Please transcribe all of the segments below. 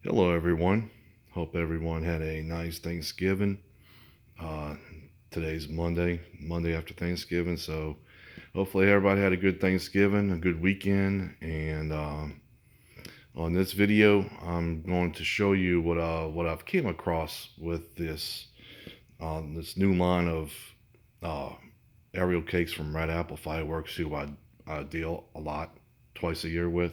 Hello, everyone. Hope everyone had a nice Thanksgiving. Uh, Today's Monday after Thanksgiving. So hopefully everybody had a good Thanksgiving, a good weekend. And on this video, I'm going to show you what I've came across with this new line of uh, aerial cakes from Red Apple Fireworks, who I deal a lot, twice a year with.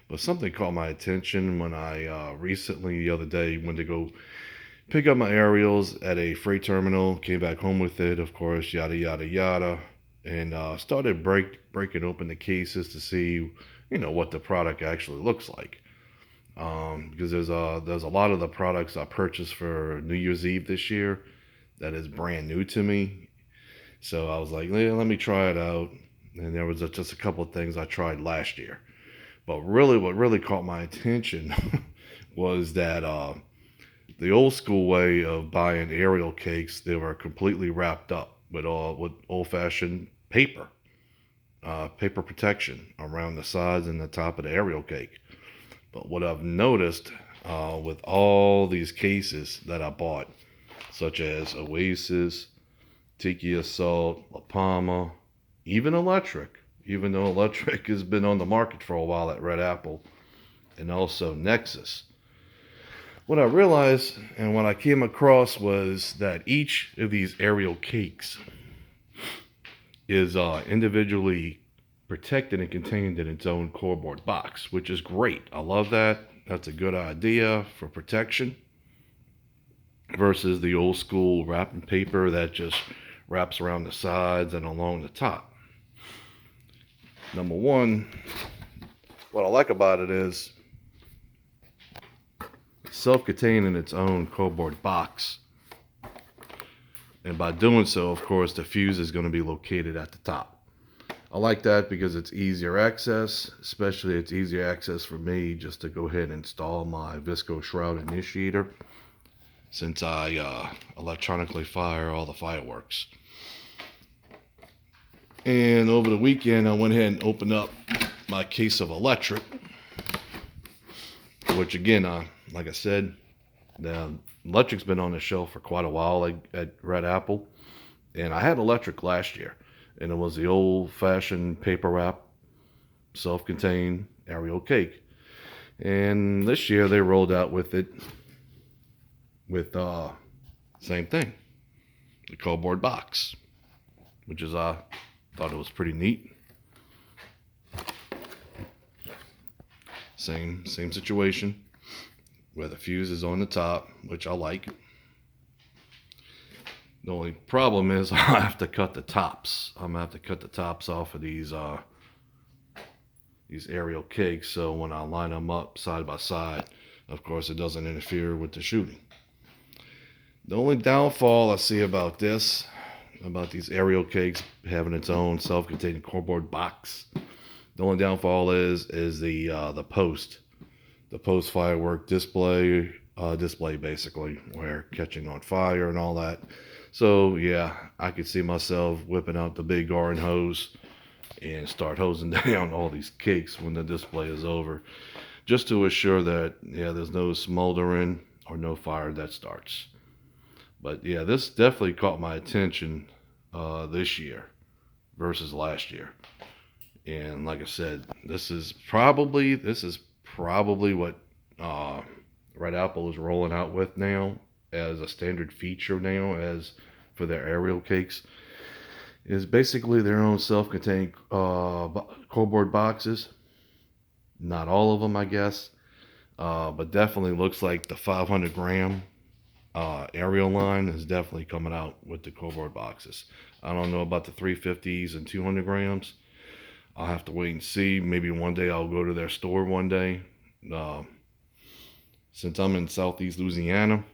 But something caught my attention when I recently, the other day, went to go pick up my aerials at a freight terminal, came back home with it, of course, yada, yada, yada, and started breaking open the cases to see, what the product actually looks like. Because there's a lot of the products I purchased for New Year's Eve this year that is brand new to me. So I was like, yeah, let me try it out. And there was just a couple of things I tried last year. But really, what really caught my attention was that the old school way of buying aerial cakes, they were completely wrapped up with old fashioned paper, paper protection around the sides and the top of the aerial cake. But what I've noticed with all these cases that I bought, such as Oasis, Tiki Assault, La Palma, even Electric, even though Electric has been on the market for a while at Red Apple, and also Nexus. What I realized and what I came across was that each of these aerial cakes is individually protected and contained in its own cardboard box, which is great. I love that. That's a good idea for protection versus the old school wrapping paper that just wraps around the sides and along the top. Number one, what I like about it is self-contained in its own cardboard box. And by doing so, of course, the fuse is going to be located at the top. I like that because it's easier access, especially it's easier access for me just to go ahead and install my Visco shroud initiator since I electronically fire all the fireworks. And over the weekend, I went ahead and opened up my case of Electric, which again, like I said, the Electric's been on the shelf for quite a while, like at Red Apple. And I had Electric last year, and it was the old-fashioned paper wrap, self-contained aerial cake. And this year they rolled out with it with same thing, the cardboard box, which is I thought it was pretty neat. Same situation where the fuse is on the top, which I like. The only problem is I have to cut the tops. I'm gonna have to cut the tops off of these aerial cakes, so when I line them up side by side, of course, it doesn't interfere with the shooting. The only downfall I see about these aerial cakes having its own self-contained cardboard box, the only downfall is the post firework display basically, where catching on fire and all that. So yeah, I could see myself whipping out the big garden hose and start hosing down all these cakes when the display is over, just to assure that there's no smoldering or no fire that starts. But yeah, this definitely caught my attention this year versus last year. And like I said, this is probably what uh, Red Apple is rolling out with now as a standard feature now as for their aerial cakes is basically their own self-contained cardboard boxes. Not all of them, I guess, but definitely looks like the 500 gram aerial line is definitely coming out with the cardboard boxes. I don't know about the 350s and 200 grams. I'll have to wait and see. Maybe one day I'll go to their store one day. Uh, since I'm in southeast Louisiana,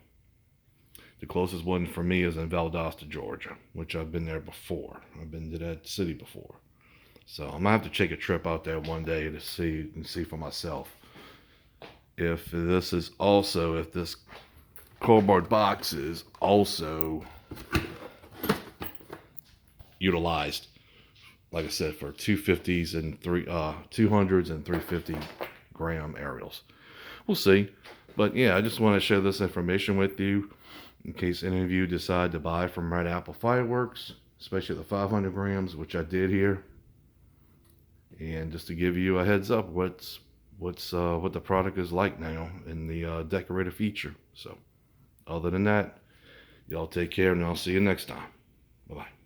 the closest one for me is in Valdosta, Georgia, which I've been there before. I've been to that city before. So I'm gonna have to take a trip out there one day to see for myself if this cardboard box is also utilized, like I said, for 250s and 200s and 350 gram aerials. We'll see. But yeah, I just want to share this information with you in case any of you decide to buy from Red Apple Fireworks, especially the 500 grams, which I did here. And just to give you a heads up, what the product is like now in the decorator feature. So other than that, y'all take care, and I'll see you next time. Bye bye.